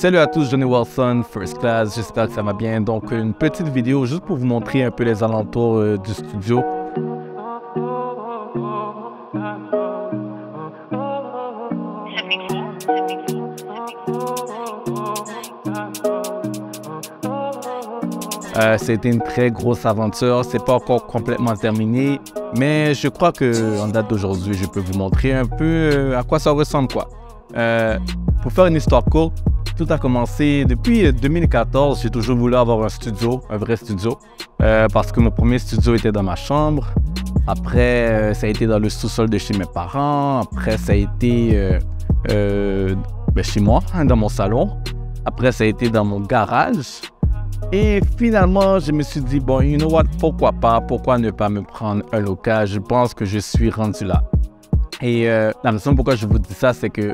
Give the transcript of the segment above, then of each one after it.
Salut à tous, Johnny Wilson, First Class, j'espère que ça va bien. Donc une petite vidéo juste pour vous montrer un peu les alentours du studio. C'était une très grosse aventure, c'est pas encore complètement terminé, mais je crois qu'en date d'aujourd'hui, je peux vous montrer un peu à quoi ça ressemble quoi. Pour faire une histoire courte, tout a commencé depuis 2014. J'ai toujours voulu avoir un studio, un vrai studio, parce que mon premier studio était dans ma chambre. Après, ça a été dans le sous-sol de chez mes parents. Après, ça a été chez moi, dans mon salon. Après, ça a été dans mon garage. Et finalement, je me suis dit, bon, you know what, pourquoi pas, pourquoi ne pas me prendre un local? Je pense que je suis rendu là. Et la raison pourquoi je vous dis ça, c'est que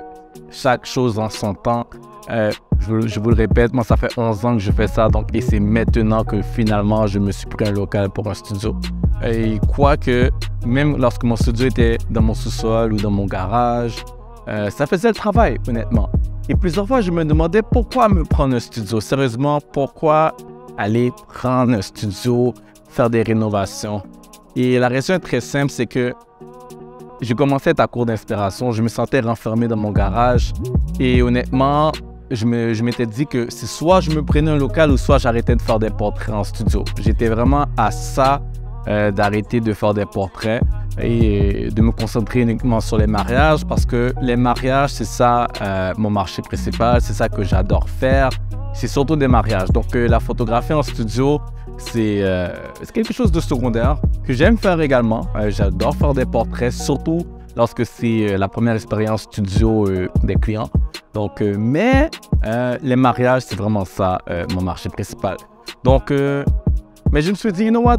chaque chose en son temps. Je vous le répète, moi ça fait 11 ans que je fais ça, donc, et c'est maintenant que finalement je me suis pris un local pour un studio. Et quoique, même lorsque mon studio était dans mon sous-sol ou dans mon garage, ça faisait le travail, honnêtement. Et plusieurs fois, je me demandais pourquoi me prendre un studio. Sérieusement, pourquoi aller prendre un studio, faire des rénovations? Et la raison est très simple, c'est que je commençais à être à court d'inspiration, je me sentais renfermé dans mon garage. Et honnêtement, je m'étais dit que c'est soit je me prenais un local ou soit j'arrêtais de faire des portraits en studio. J'étais vraiment à ça d'arrêter de faire des portraits et de me concentrer uniquement sur les mariages parce que les mariages, c'est ça mon marché principal, c'est ça que j'adore faire. C'est surtout des mariages. Donc la photographie en studio, c'est quelque chose de secondaire que j'aime faire également. J'adore faire des portraits, surtout lorsque c'est la première expérience studio des clients. Donc, mais les mariages, c'est vraiment ça, mon marché principal. Donc, mais je me suis dit, you know what,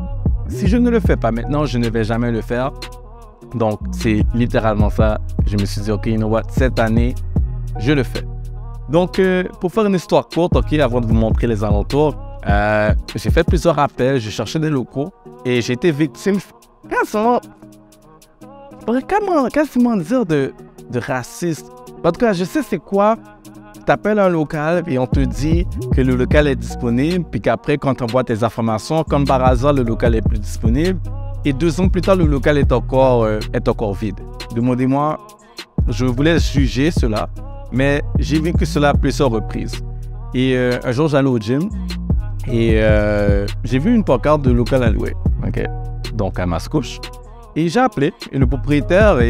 si je ne le fais pas maintenant, je ne vais jamais le faire. Donc, c'est littéralement ça. Je me suis dit, ok, you know what, cette année, je le fais. Donc, pour faire une histoire courte, ok, avant de vous montrer les alentours, j'ai fait plusieurs appels, j'ai cherché des locaux et j'ai été victime, quasiment dire de racisme. En tout cas, je sais c'est quoi. Tu appelles un local et on te dit que le local est disponible, puis qu'après, quand tu envoies tes informations, comme par hasard, le local est plus disponible. Et 2 ans plus tard, le local est encore vide. Demandez-moi, je voulais juger cela, mais j'ai vécu cela à plusieurs reprises. Et un jour, j'allais au gym et j'ai vu une pancarte de local à louer, okay? Donc à Mascouche. Et j'ai appelé et le propriétaire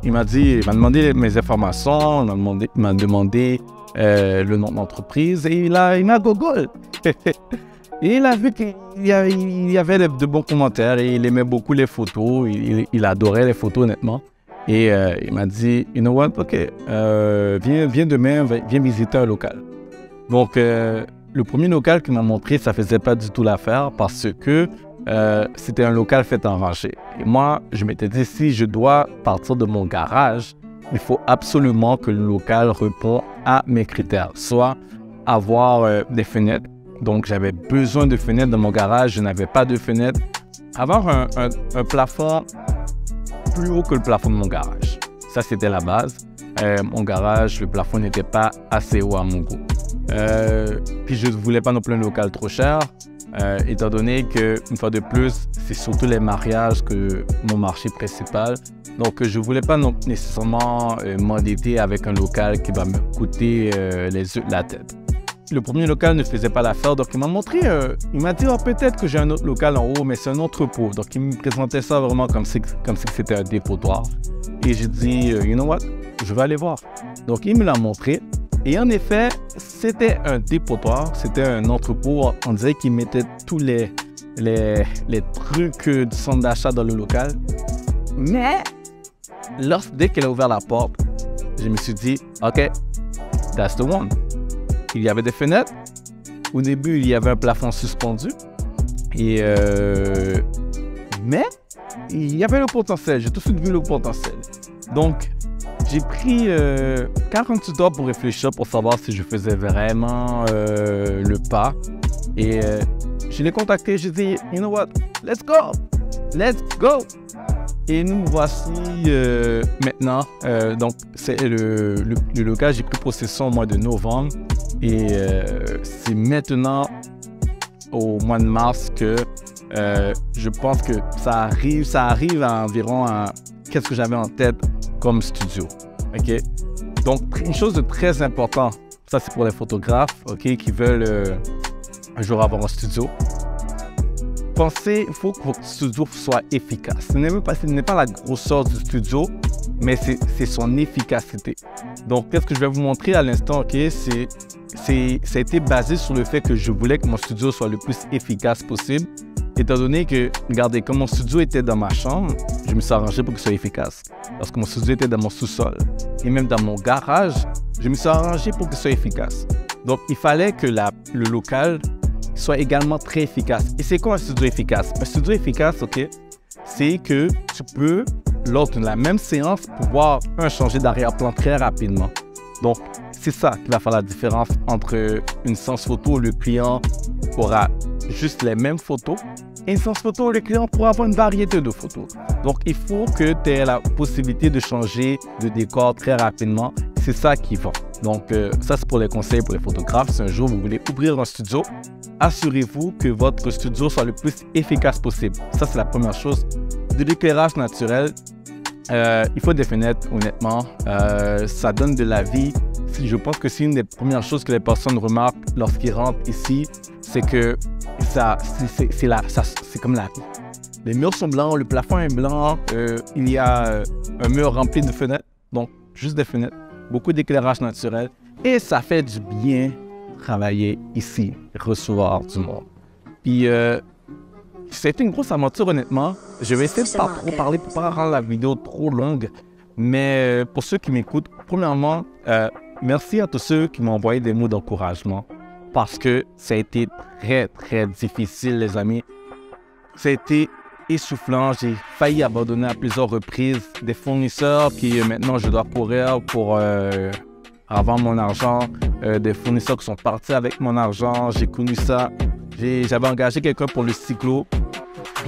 il m'a demandé mes informations, il m'a demandé le nom de l'entreprise et il m'a gogol. Et il a vu qu'il y avait de bons commentaires et il aimait beaucoup les photos, il adorait les photos honnêtement. Et il m'a dit, you know what, ok, viens demain, viens visiter un local. Donc le premier local qu'il m'a montré, ça faisait pas du tout l'affaire parce que c'était un local fait en rangée. Et moi, je m'étais dit, si je dois partir de mon garage, il faut absolument que le local réponde à mes critères. Soit avoir des fenêtres. Donc, j'avais besoin de fenêtres dans mon garage. Je n'avais pas de fenêtres. Avoir un plafond plus haut que le plafond de mon garage. Ça, c'était la base. Mon garage, le plafond n'était pas assez haut à mon goût. Puis, je ne voulais pas non plus un local trop cher. Étant donné qu'une fois de plus, c'est surtout les mariages que mon marché principal. Donc, je ne voulais pas nécessairement m'endetter avec un local qui va me coûter les yeux de la tête. Le premier local ne faisait pas l'affaire, donc il m'a montré, il m'a dit oh, peut-être que j'ai un autre local en haut, mais c'est un entrepôt. Donc, il me présentait ça vraiment comme si c'était un dépotoir. Et j'ai dit, you know what, je vais aller voir. Donc, il me l'a montré. Et en effet, c'était un dépotoir, c'était un entrepôt. On dirait qu'il mettait tous les trucs du centre d'achat dans le local. Mais, dès qu'elle a ouvert la porte, je me suis dit, OK, that's the one. Il y avait des fenêtres. Au début, il y avait un plafond suspendu. Et mais, il y avait le potentiel. J'ai tout de suite vu le potentiel. Donc, j'ai pris 48 heures pour réfléchir, pour savoir si je faisais vraiment le pas. Et je l'ai contacté, j'ai dit, you know what, let's go, let's go. Et nous voici maintenant, donc c'est le local, j'ai pris possession au mois de novembre et c'est maintenant au mois de mars que je pense que ça arrive à environ à qu'est-ce que j'avais en tête comme studio, ok? Donc une chose de très importante, ça c'est pour les photographes, ok, qui veulent un jour avoir un studio. Pensez, il faut que votre studio soit efficace. Ce n'est pas la grosseur du studio, mais c'est son efficacité. Donc, qu'est-ce que je vais vous montrer à l'instant, ok, ça a été basé sur le fait que je voulais que mon studio soit le plus efficace possible, étant donné que, regardez, comme mon studio était dans ma chambre, je me suis arrangé pour qu'il soit efficace. Parce que mon studio était dans mon sous-sol. Et même dans mon garage, je me suis arrangé pour qu'il soit efficace. Donc, il fallait que le local soit également très efficace. Et c'est quoi un studio efficace? Un studio efficace, ok, c'est que tu peux, lors de la même séance, pouvoir changer d'arrière-plan très rapidement. Donc, c'est ça qui va faire la différence entre une séance photo où le client aura juste les mêmes photos et une séance photo où le client pourra avoir une variété de photos. Donc, il faut que tu aies la possibilité de changer de décor très rapidement. C'est ça qui va. Donc, ça, c'est pour les conseils pour les photographes. Si un jour vous voulez ouvrir un studio, assurez-vous que votre studio soit le plus efficace possible. Ça, c'est la première chose. De l'éclairage naturel, il faut des fenêtres, honnêtement. Ça donne de la vie. Je pense que c'est une des premières choses que les personnes remarquent lorsqu'ils rentrent ici, c'est que c'est comme la vie. Les murs sont blancs, le plafond est blanc, il y a un mur rempli de fenêtres, donc juste des fenêtres, beaucoup d'éclairage naturel, et ça fait du bien travailler ici, recevoir du monde. Puis, c'était une grosse aventure, honnêtement. Je vais essayer de pas trop parler pour pas rendre la vidéo trop longue, mais pour ceux qui m'écoutent, premièrement, merci à tous ceux qui m'ont envoyé des mots d'encouragement parce que ça a été très, très difficile, les amis. Ça a été essoufflant. J'ai failli abandonner à plusieurs reprises des fournisseurs qui maintenant je dois courir pour avoir mon argent, des fournisseurs qui sont partis avec mon argent. J'ai connu ça. J'avais engagé quelqu'un pour le cyclo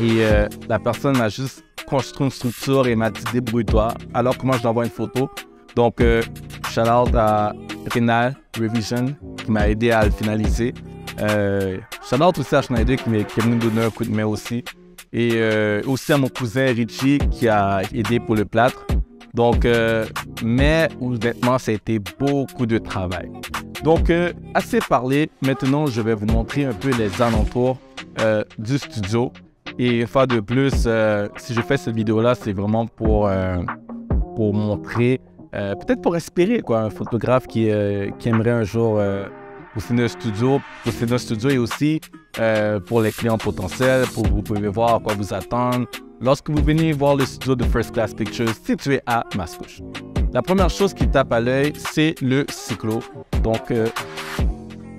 et la personne m'a juste construit une structure et m'a dit débrouille-toi alors que moi je dois envoyer une photo. Donc, shout out à Rénal Revision qui m'a aidé à le finaliser. Shout out aussi à Schneider qui est venu me donner un coup de main aussi. Et aussi à mon cousin Richie qui a aidé pour le plâtre. Donc, mais honnêtement, ça a été beaucoup de travail. Donc, assez parlé. Maintenant, je vais vous montrer un peu les alentours du studio. Et une fois de plus, si je fais cette vidéo-là, c'est vraiment pour montrer, peut-être pour inspirer quoi, un photographe qui aimerait un jour posséder un studio et aussi pour les clients potentiels, vous pouvez voir à quoi vous attendre lorsque vous venez voir le studio de First Class Pictures situé à Mascouche. La première chose qui tape à l'œil, c'est le cyclo. Donc,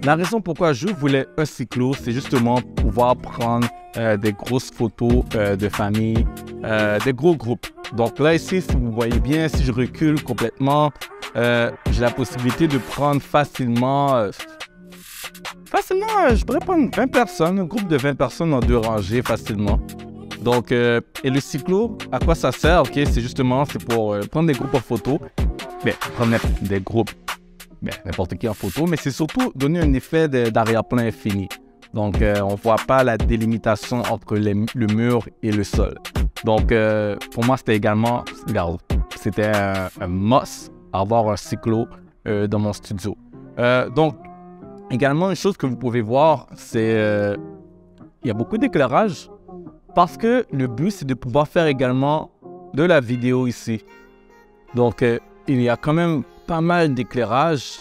la raison pourquoi je voulais un cyclo, c'est justement pouvoir prendre des grosses photos de famille, des gros groupes. Donc là, ici, si vous voyez bien, si je recule complètement, j'ai la possibilité de prendre facilement, je pourrais prendre 20 personnes, un groupe de 20 personnes en 2 rangées facilement. Donc, et le cyclo, à quoi ça sert? Ok, c'est justement, c'est pour prendre des groupes en photo, mais prendre des groupes, n'importe qui en photo, mais c'est surtout donner un effet d'arrière-plan infini. Donc, on ne voit pas la délimitation entre le mur et le sol. Donc, pour moi, c'était également, regarde, c'était un must avoir un cyclo dans mon studio. Donc, également, une chose que vous pouvez voir, c'est il y a beaucoup d'éclairage parce que le but, c'est de pouvoir faire également de la vidéo ici. Donc, il y a quand même pas mal d'éclairage.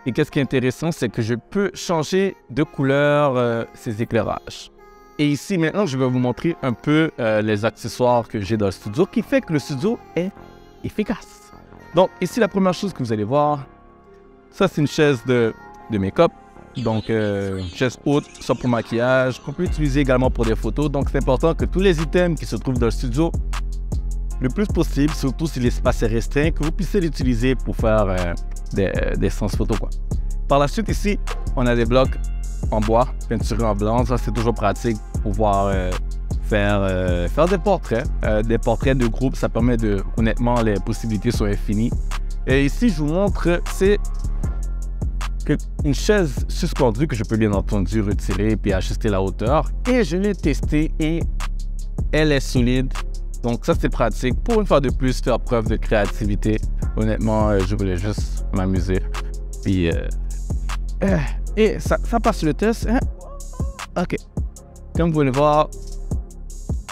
Et qu'est-ce qui est intéressant, c'est que je peux changer de couleur ces éclairages. Et ici, maintenant, je vais vous montrer un peu les accessoires que j'ai dans le studio qui fait que le studio est efficace. Donc, ici, la première chose que vous allez voir, ça, c'est une chaise de make-up. Donc, une chaise haute, soit pour maquillage, qu'on peut utiliser également pour des photos. Donc, c'est important que tous les items qui se trouvent dans le studio, le plus possible, surtout si l'espace est restreint, que vous puissiez l'utiliser pour faire des séances photos, quoi. Par la suite, ici, on a des blocs en bois, peinturés en blanc. Ça, c'est toujours pratique pour pouvoir faire des portraits de groupe. Ça permet de, honnêtement, les possibilités sont infinies. Et ici, je vous montre, c'est une chaise suspendue que je peux bien entendu retirer puis ajuster la hauteur. Et je l'ai testée et elle est solide. Donc ça, c'est pratique. Pour une fois de plus, faire preuve de créativité. Honnêtement, je voulais juste m'amuser. Puis, et ça passe le test. Hein? OK. Comme vous pouvez le voir,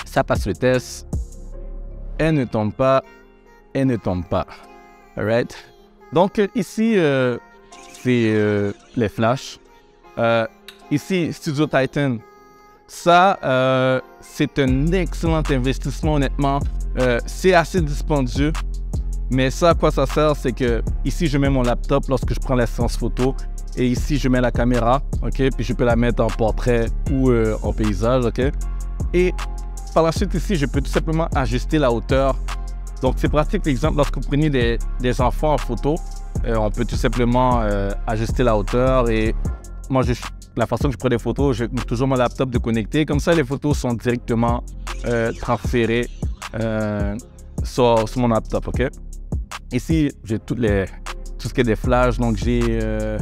ça passe le test. Elle ne tombe pas. Elle ne tombe pas. All right? Donc ici, c'est les flashs. Ici, Studio Titan. Ça, c'est un excellent investissement, honnêtement. C'est assez dispendieux. Mais ça, à quoi ça sert, c'est que ici, je mets mon laptop lorsque je prends la séance photo. Et ici, je mets la caméra, OK? Puis je peux la mettre en portrait ou en paysage, OK? Et par la suite, ici, je peux tout simplement ajuster la hauteur. Donc, c'est pratique, par exemple, lorsque vous prenez des enfants en photo, on peut tout simplement ajuster la hauteur. Et moi, la façon que je prends des photos, j'ai toujours mon laptop de connecter. Comme ça, les photos sont directement transférées sur mon laptop, OK? Ici, j'ai tout ce qui est des flashs. Donc, j'ai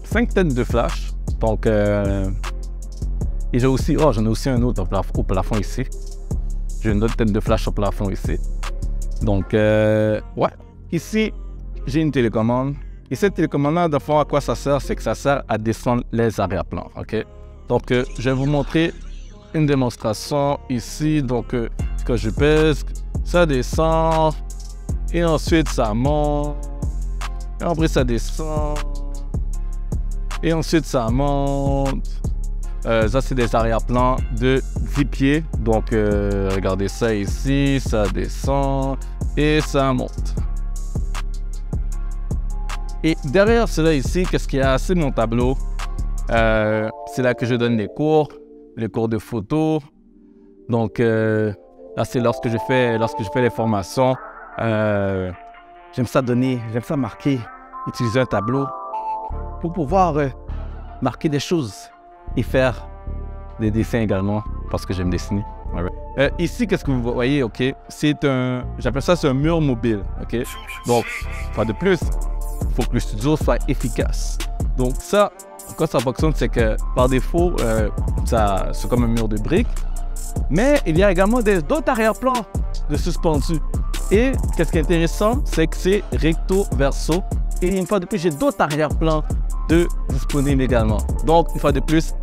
5 têtes de flash. Donc, et j'ai aussi, j'en ai aussi un autre au plafond ici. J'ai une autre tête de flash au plafond ici. Donc, ouais. Ici, j'ai une télécommande. Et cette télécommande-là, de fond, à quoi ça sert? C'est que ça sert à descendre les arrière-plans, OK? Donc, je vais vous montrer une démonstration ici. Donc, quand je pèse, ça descend. Et ensuite, ça monte. Et après, ça descend. Et ensuite, ça monte. Ça, c'est des arrière-plans de 10 pieds. Donc, regardez ça ici. Ça descend et ça monte. Et derrière cela ici, qu'est-ce qu'il y a? C'est mon tableau. C'est là que je donne les cours de photo. Donc, là, c'est lorsque je fais les formations. J'aime ça marquer, utiliser un tableau pour pouvoir marquer des choses et faire des dessins également parce que j'aime dessiner. Right. Ici, qu'est-ce que vous voyez? OK, j'appelle ça un mur mobile. OK, donc, pas de plus, il faut que le studio soit efficace. Donc ça, quand ça fonctionne, c'est que par défaut, c'est comme un mur de briques, mais il y a également d'autres arrière-plans de suspendus. Et qu'est-ce qui est intéressant, c'est que c'est recto verso. Et une fois de plus, j'ai d'autres arrière-plans disponibles également. Donc, une fois de plus,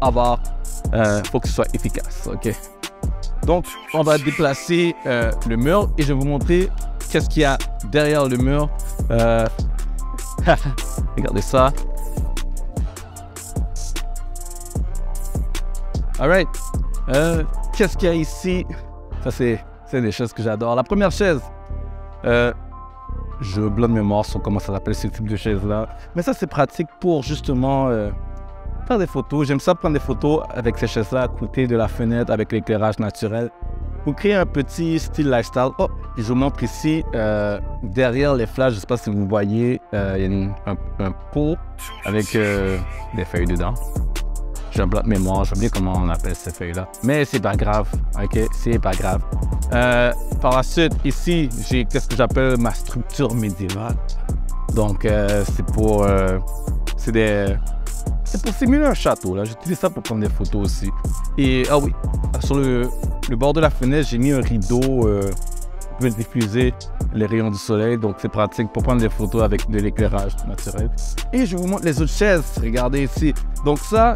faut que ce soit efficace. OK. Donc, on va déplacer le mur et je vais vous montrer qu'est-ce qu'il y a derrière le mur. Regardez ça. All right. Qu'est-ce qu'il y a ici? Ça, c'est des choses que j'adore. La première chaise. Je blanc de mémoire sur comment ça s'appelle ce type de chaise-là. Mais ça, c'est pratique pour justement faire des photos. J'aime ça prendre des photos avec ces chaises-là à côté de la fenêtre avec l'éclairage naturel. Pour créer un petit style lifestyle. Oh, et je vous montre ici, derrière les flashs, je ne sais pas si vous voyez, il y a un pot avec des feuilles dedans. J'ai un blanc de mémoire, j'ai oublié comment on appelle ces feuilles-là. Mais c'est pas grave, ok? C'est pas grave. Par la suite, ici, j'ai qu'est-ce que j'appelle ma structure médiévale. Donc, c'est pour simuler un château, là. J'utilise ça pour prendre des photos aussi. Et, ah oui, sur le bord de la fenêtre, j'ai mis un rideau pour diffuser les rayons du soleil. Donc, c'est pratique pour prendre des photos avec de l'éclairage naturel. Et je vous montre les autres chaises. Regardez ici. Donc, ça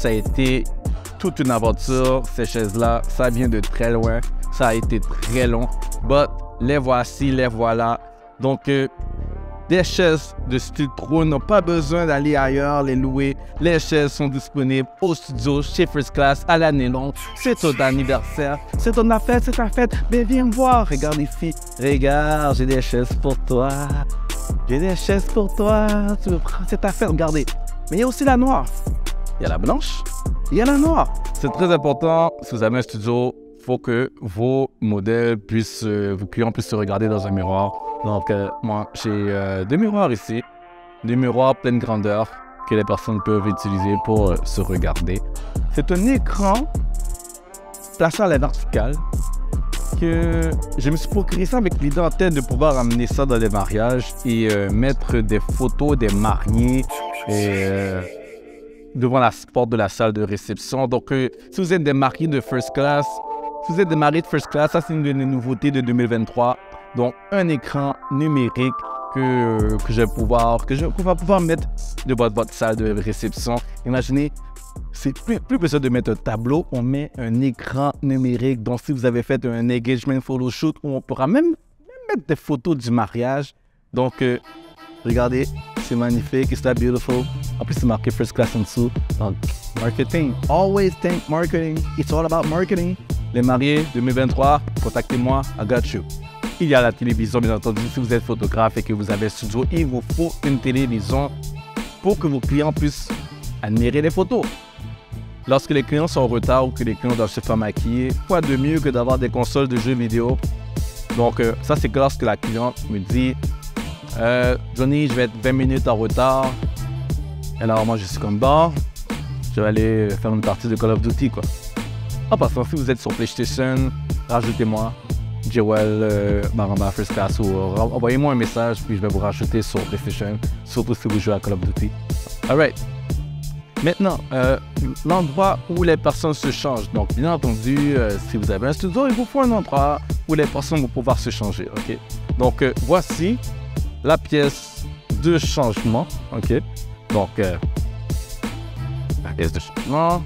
a été toute une aventure. Ces chaises-là, ça vient de très loin. Ça a été très long. But, les voici, les voilà. Donc, des chaises de style trône n'ont pas besoin d'aller ailleurs les louer. Les chaises sont disponibles au studio chez First Class à l'année longue. C'est ton anniversaire, c'est ton fête, c'est ta fête. Mais viens voir, regarde ici. Regarde, j'ai des chaises pour toi. J'ai des chaises pour toi. Tu veux prendre, c'est ta fête, regardez. Mais il y a aussi la noire. Il y a la blanche, il y a la noire. C'est très important, si vous avez un studio, il faut que vos modèles vos clients puissent se regarder dans un miroir. Donc, moi, j'ai 2 miroirs ici, 2 miroirs pleine grandeur que les personnes peuvent utiliser pour se regarder. C'est un écran placer à la verticale que je me suis procuré ça avec l'idée en tête de pouvoir amener ça dans les mariages et mettre des photos des mariés devant la porte de la salle de réception. Donc, si vous êtes des mariés de first class, ça c'est une des nouveautés de 2023. Donc, un écran numérique que je vais pouvoir mettre devant votre salle de réception. Imaginez, c'est plus besoin de mettre un tableau, on met un écran numérique. Donc, si vous avez fait un engagement photo shoot, on pourra même mettre des photos du mariage. Donc, regardez, c'est magnifique, it's that beautiful. En plus, c'est marqué first class en dessous. Donc, marketing. Always think marketing. It's all about marketing. Les mariés 2023, contactez-moi, I got you. Il y a la télévision, bien entendu. Si vous êtes photographe et que vous avez un studio, il vous faut une télévision pour que vos clients puissent admirer les photos. Lorsque les clients sont en retard ou que les clients doivent se faire maquiller, quoi de mieux que d'avoir des consoles de jeux vidéo. Donc, ça, c'est lorsque la cliente me dit Johnny, je vais être 20 minutes en retard. Alors, moi, je suis comme bon, je vais aller faire une partie de Call of Duty, quoi. En passant, si vous êtes sur PlayStation, rajoutez-moi. Jewel, Maramba First Class, ou envoyez-moi un message, puis je vais vous rajouter sur PlayStation, surtout si vous jouez à Call of Duty. Alright. Maintenant, l'endroit où les personnes se changent. Donc, bien entendu, si vous avez un studio, il vous faut un endroit où les personnes vont pouvoir se changer. Ok. Donc, voici la pièce de changement. Ok. Donc, la pièce de changement.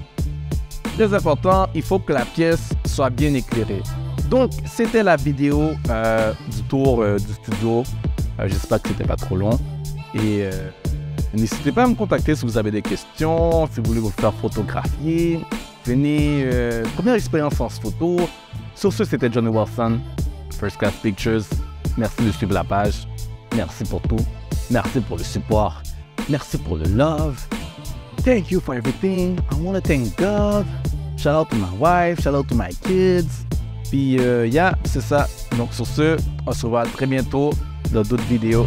Très important, il faut que la pièce soit bien éclairée. Donc, c'était la vidéo du tour du studio. J'espère que c'était pas trop long. Et n'hésitez pas à me contacter si vous avez des questions, si vous voulez vous faire photographier. Venez, première expérience en photo. Sur ce, c'était Johnny Wilson, First Class Pictures. Merci de suivre la page. Merci pour tout. Merci pour le support. Merci pour le love. Thank you for everything. I want to thank God. Shout out to my wife. Shout out to my kids. Puis, c'est ça. Donc, sur ce, on se revoit très bientôt dans d'autres vidéos.